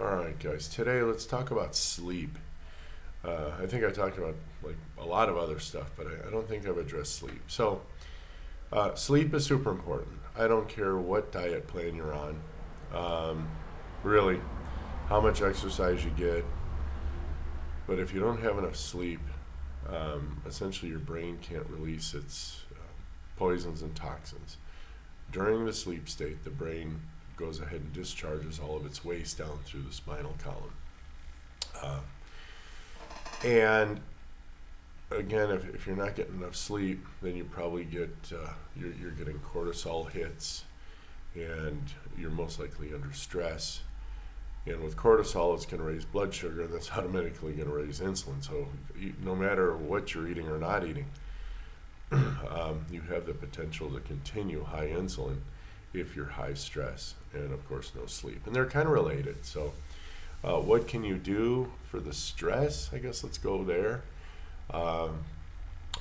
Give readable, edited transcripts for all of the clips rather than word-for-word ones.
All right, guys. Today, let's talk about sleep. I think I talked about like a lot of other stuff, but I don't think I've addressed sleep. Sleep is super important. I don't care what diet plan you're on. Um, really, how much exercise you get, but if you don't have enough sleep, essentially your brain can't release its poisons and toxins. During the sleep state, the brain goes ahead and discharges all of its waste down through the spinal column. Uh, and again, if you're not getting enough sleep, then you probably you're getting cortisol hits, and you're most likely under stress. And with cortisol, it's going to raise blood sugar, and that's automatically going to raise insulin. So no matter what you're eating or not eating, you have the potential to continue high insulin if you're high stress, and of course no sleep. And they're kind of related. What can you do for the stress? I guess let's go there. Um,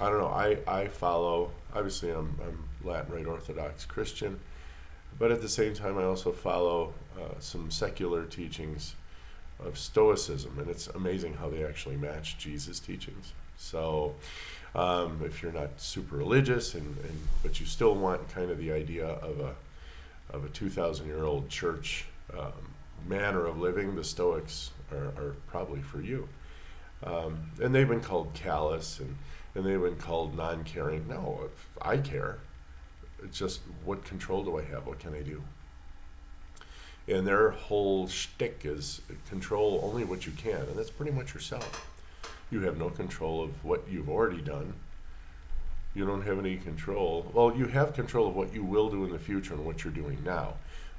I don't know. I follow, obviously, I'm Latin Rite Orthodox Christian, but at the same time, I also follow some secular teachings of Stoicism, and it's amazing how they actually match Jesus' teachings. If you're not super religious, but you still want kind of the idea of a 2,000-year-old church manner of living, the Stoics are probably for you. And they've been called callous, and they've been called non-caring. No, if I care. It's just, what control do I have? What can I do? And their whole shtick is control only what you can, and that's pretty much yourself. You have no control of what you've already done. You don't have any control. Well, you have control of what you will do in the future and what you're doing now,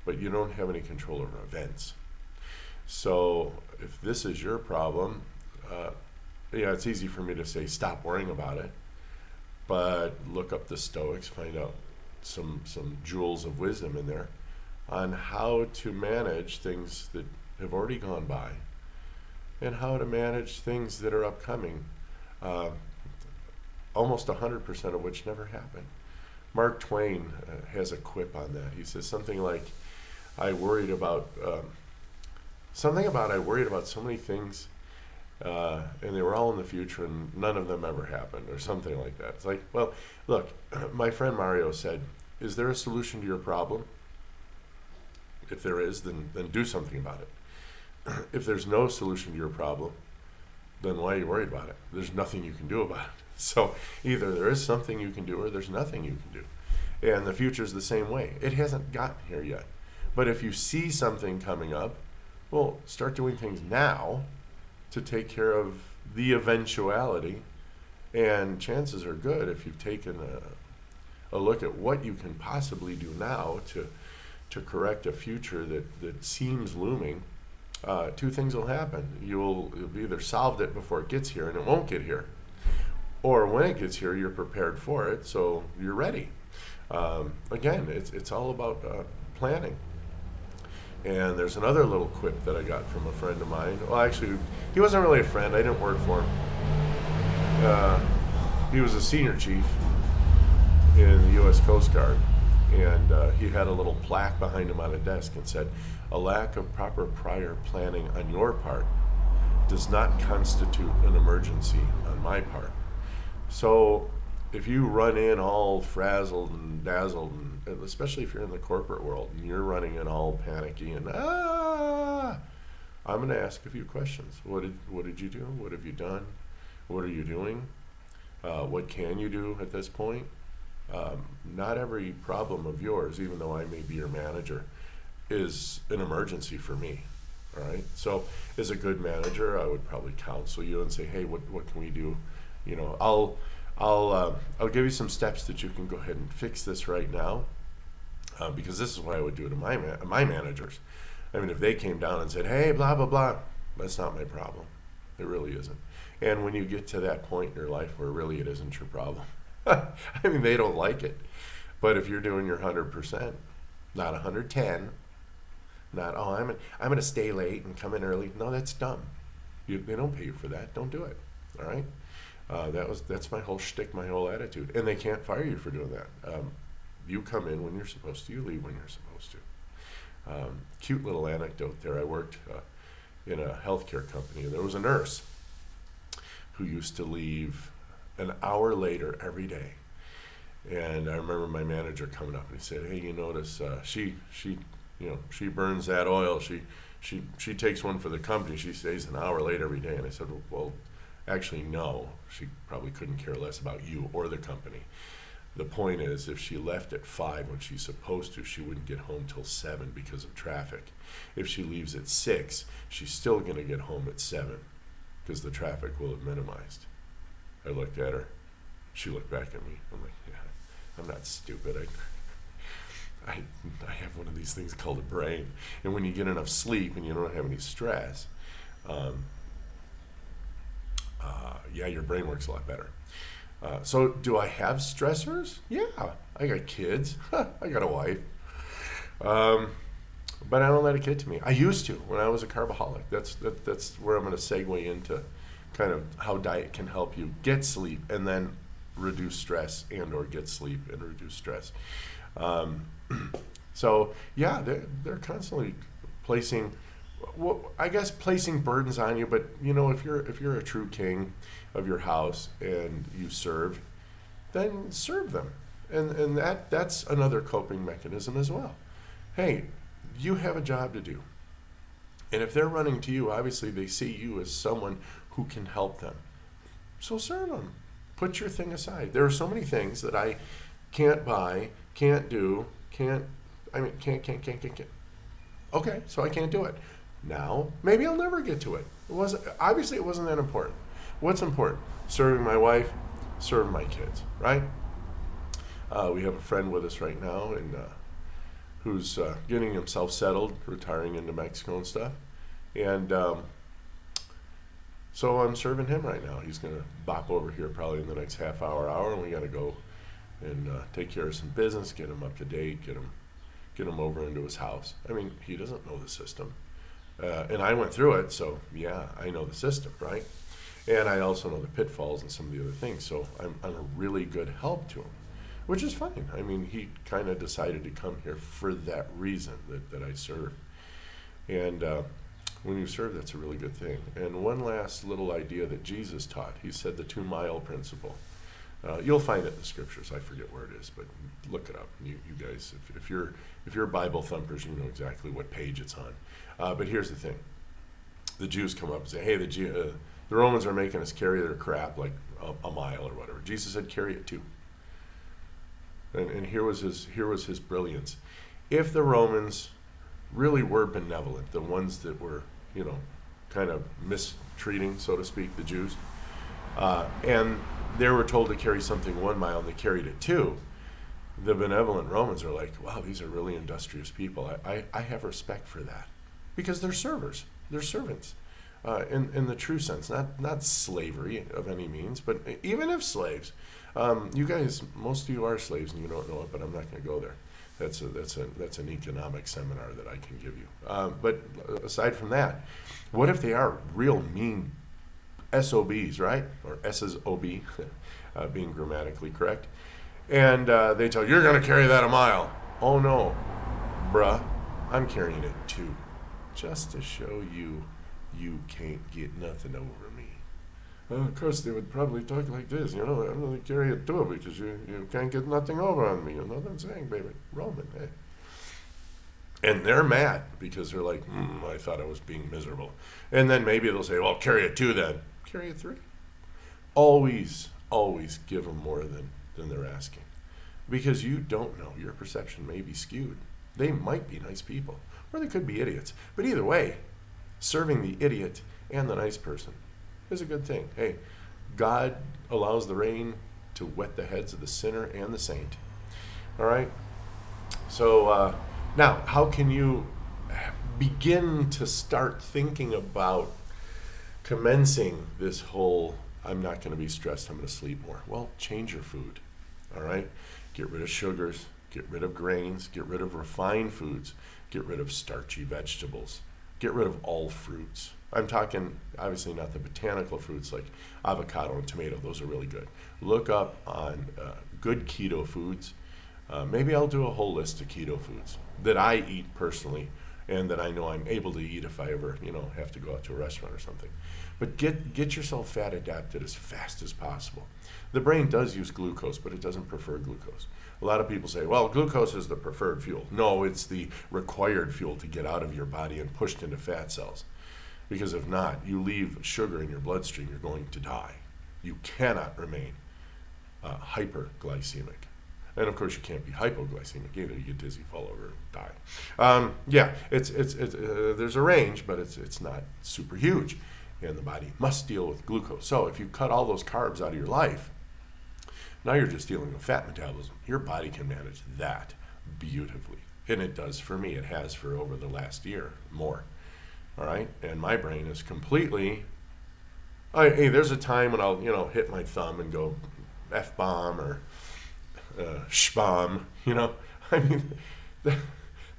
but you don't have any control over events. So if this is your problem, it's easy for me to say stop worrying about it, but look up the Stoics, find out some jewels of wisdom in there on how to manage things that have already gone by and how to manage things that are upcoming, almost 100% of which never happened. Mark Twain has a quip on that. He says something like, I worried about I worried about so many things, and they were all in the future, and none of them ever happened, or something like that. It's like, well, look, my friend Mario said, is there a solution to your problem? If there is, then do something about it. If there's no solution to your problem, then why are you worried about it? There's nothing you can do about it. So either there is something you can do or there's nothing you can do. And the future is the same way. It hasn't gotten here yet. But if you see something coming up, well, start doing things now to take care of the eventuality. And chances are good, if you've taken a look at what you can possibly do now to correct a future that seems looming, two things will happen. You'll either solved it before it gets here, and it won't get here, or when it gets here, you're prepared for it, so you're ready. Again, it's all about planning. And there's another little quip that I got from a friend of mine. Well, actually, he wasn't really a friend. I didn't work for him. He was a senior chief in the U.S. Coast Guard, and he had a little plaque behind him on a desk and said, "A lack of proper prior planning on your part does not constitute an emergency on my part." So if you run in all frazzled and dazzled, and especially if you're in the corporate world and you're running in all panicky and I'm going to ask a few questions. What did you do? What have you done? What are you doing? What can you do at this point? Not every problem of yours, even though I may be your manager, is an emergency for me. All right. So as a good manager, I would probably counsel you and say, hey, what can we do? I'll give you some steps that you can go ahead and fix this right now, because this is what I would do to my managers. I mean, if they came down and said, hey, blah, blah, blah, that's not my problem. It really isn't. And when you get to that point in your life where really it isn't your problem, I mean, they don't like it. But if you're doing your 100%, not 110, not, I'm going to stay late and come in early. No, that's dumb. They don't pay you for that. Don't do it. All right? That's my whole shtick, my whole attitude. And they can't fire you for doing that. You come in when you're supposed to. You leave when you're supposed to. Cute little anecdote there. I worked in a healthcare company. There was a nurse who used to leave an hour later every day. And I remember my manager coming up and he said, "Hey, you notice she burns that oil. She takes one for the company. She stays an hour late every day." And I said, "Well, actually, no. She probably couldn't care less about you or the company. The point is, if she left at 5 when she's supposed to, she wouldn't get home till 7 because of traffic. If she leaves at 6, she's still going to get home at 7 because the traffic will have minimized." I looked at her. She looked back at me. I'm like, "Yeah, I'm not stupid. I have one of these things called a brain. And when you get enough sleep and you don't have any stress, your brain works a lot better." So do I have stressors? Yeah, I got kids. I got a wife. But I don't let it get to me. I used to when I was a carboholic. That's where I'm going to segue into kind of how diet can help you get sleep and then reduce stress and or get sleep and reduce stress. So yeah, they're constantly placing burdens on you. But you know, if you're a true king of your house and you serve, then serve them, and that's another coping mechanism as well. Hey, you have a job to do, and if they're running to you, obviously they see you as someone who can help them. So serve them. Put your thing aside. There are so many things that I can't buy, can't do, can't. Okay, so I can't do it. Now, maybe I'll never get to it. It wasn't that important. What's important? Serving my wife, serving my kids, right? We have a friend with us right now, and who's getting himself settled, retiring into Mexico and stuff. And so I'm serving him right now. He's going to bop over here probably in the next half hour, and we got to go and take care of some business, get him up to date, get him over into his house. I mean, he doesn't know the system. And I went through it, so yeah, I know the system, right? And I also know the pitfalls and some of the other things, so I'm a really good help to him, which is fine. I mean, he kind of decided to come here for that reason, that I serve. And when you serve, that's a really good thing. And one last little idea that Jesus taught, he said the 2-mile principle. You'll find it in the scriptures. I forget where it is, but look it up. You guys, if you're Bible thumpers, you know exactly what page it's on. But here's the thing: the Jews come up and say, "Hey, the Romans are making us carry their crap like a mile or whatever." Jesus said, "Carry it 2." And here was his brilliance. If the Romans really were benevolent, the ones that were kind of mistreating, so to speak, the Jews, and they were told to carry something 1 mile and they carried it 2, the benevolent Romans are like, "Wow, these are really industrious people. I have respect for that." Because they're servers. They're servants. In the true sense, not slavery of any means, but even if slaves. You guys, most of you are slaves and you don't know it, but I'm not going to go there. That's an economic seminar that I can give you. But aside from that, what if they are real mean SOBs, right? Or SSOB, being grammatically correct. And they tell you, "You're going to carry that 1 mile." Oh no, bruh, I'm carrying it 2. Just to show you can't get nothing over me. Of course, they would probably talk like this, I'm going to carry it 2 because you can't get nothing over on me. You know what I'm saying, baby? Roman, hey. And they're mad because they're like, I thought I was being miserable. And then maybe they'll say, "Well, carry it 2 then." Carry it 3. Always give them more than they're asking. Because you don't know. Your perception may be skewed. They might be nice people. Or they could be idiots. But either way, serving the idiot and the nice person is a good thing. Hey, God allows the rain to wet the heads of the sinner and the saint. All right? So now, how can you begin to start thinking about commencing this whole, I'm not going to be stressed, I'm going to sleep more? Well, change your food. All right? Get rid of sugars. Get rid of grains. Get rid of refined foods. Get rid of starchy vegetables. Get rid of all fruits. I'm talking, obviously, not the botanical fruits like avocado and tomato. Those are really good. Look up on good keto foods. Maybe I'll do a whole list of keto foods that I eat personally and that I know I'm able to eat if I ever, have to go out to a restaurant or something. But get yourself fat adapted as fast as possible. The brain does use glucose, but it doesn't prefer glucose. A lot of people say, well, glucose is the preferred fuel. No, it's the required fuel to get out of your body and pushed into fat cells. Because if not, you leave sugar in your bloodstream, you're going to die. You cannot remain hyperglycemic. And of course, you can't be hypoglycemic either. You get dizzy, fall over, die. There's a range, but it's not super huge. And the body must deal with glucose. So if you cut all those carbs out of your life, now you're just dealing with fat metabolism. Your body can manage that beautifully. And it does for me. It has for over the last year, more. All right? And my brain is completely... Hey, there's a time when I'll, hit my thumb and go F-bomb or sh-bomb, I mean,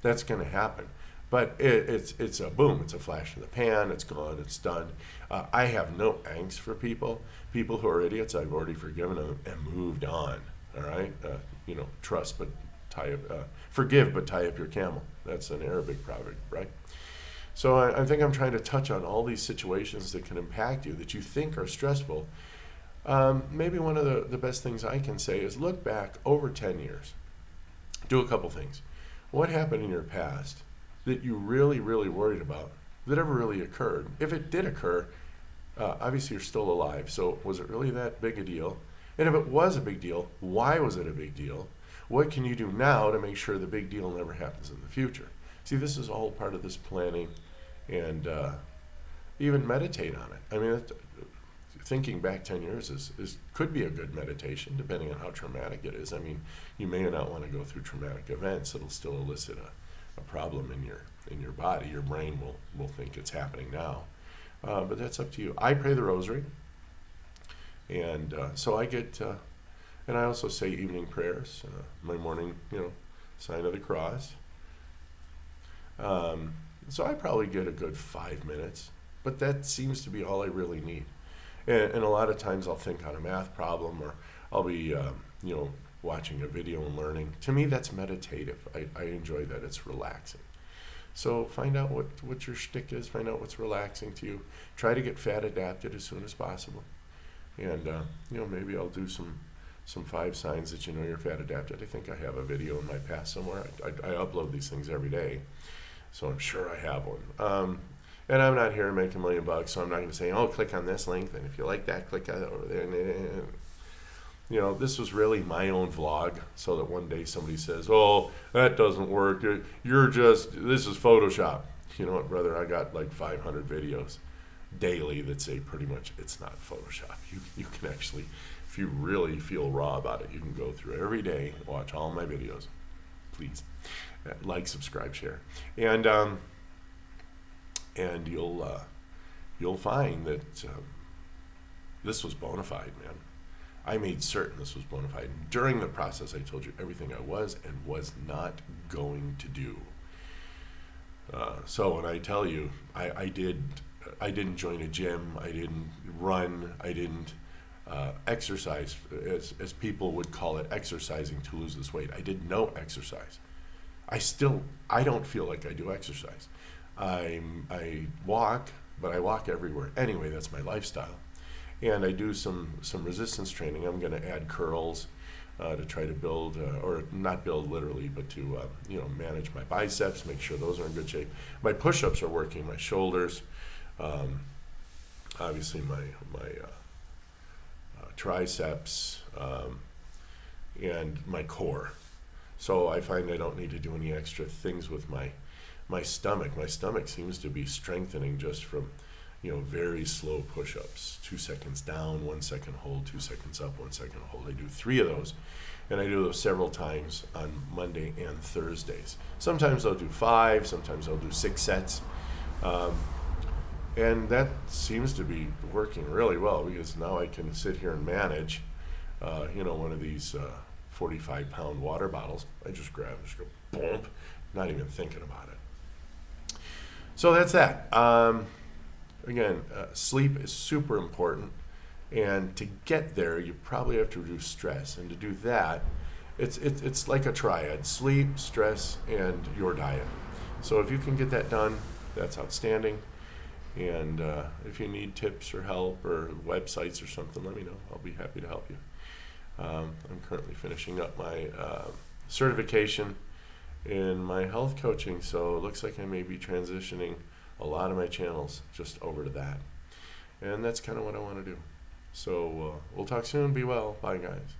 that's going to happen. But it's a boom. It's a flash in the pan. It's gone. It's done. I have no angst for people. People who are idiots, I've already forgiven them and moved on. All right? Trust, but forgive, but tie up your camel. That's an Arabic proverb, right? So I think I'm trying to touch on all these situations that can impact you, that you think are stressful. Maybe one of the best things I can say is look back over 10 years. Do a couple things. What happened in your past that you really, really worried about that ever really occurred? If it did occur, obviously you're still alive, so was it really that big a deal? And if it was a big deal, why was it a big deal? What can you do now to make sure the big deal never happens in the future? See, this is all part of this planning, and even meditate on it. I mean, thinking back 10 years could be a good meditation, depending on how traumatic it is. I mean, you may not want to go through traumatic events. It'll still elicit a problem in your body. Your brain will think it's happening now. But that's up to you. I pray the rosary, and so I get, and I also say evening prayers, my morning, sign of the cross. So I probably get a good 5 minutes, but that seems to be all I really need. And a lot of times I'll think on a math problem, or I'll be, watching a video and learning. To me, that's meditative. I enjoy that. It's relaxing. So find out what your shtick is. Find out what's relaxing to you. Try to get fat adapted as soon as possible. And, maybe I'll do some 5 signs that you know you're fat adapted. I think I have a video in my past somewhere. I upload these things every day, so I'm sure I have one. And I'm not here to make $1 million, so I'm not going to say, click on this link, and if you like that, click on it over there. This was really my own vlog, so that one day somebody says, that doesn't work. This is Photoshop. You know what, brother? I got like 500 videos daily that say pretty much it's not Photoshop. You can actually, if you really feel raw about it, you can go through every day, watch all my videos. Please, like, subscribe, share. And you'll find that this was bona fide, man. I made certain this was bona fide. During the process, I told you everything I was and was not going to do. So when I tell you, I didn't join a gym, I didn't run, I didn't exercise, as people would call it, exercising to lose this weight. I did no exercise. I don't feel like I do exercise. I walk, but I walk everywhere. Anyway, that's my lifestyle. And I do some resistance training. I'm going to add curls to try to build, or not build literally, but to manage my biceps, make sure those are in good shape. My push-ups are working, my shoulders, obviously my triceps, and my core. So I find I don't need to do any extra things with my stomach. My stomach seems to be strengthening just from very slow push-ups. 2 seconds down, 1 second hold, 2 seconds up, 1 second hold. I do 3 of those, and I do those several times on Monday and Thursdays. Sometimes I'll do 5, sometimes I'll do 6 sets. And that seems to be working really well, because now I can sit here and manage, one of these 45-pound water bottles. I just grab and just go, boom, not even thinking about it. So that's that. Again, sleep is super important, and to get there, you probably have to reduce stress. And to do that, it's like a triad: sleep, stress, and your diet. So if you can get that done, that's outstanding. And if you need tips or help or websites or something, let me know. I'll be happy to help you. I'm currently finishing up my certification in my health coaching, so it looks like I may be transitioning a lot of my channels just over to that. And that's kind of what I want to do. So we'll talk soon. Be well. Bye, guys.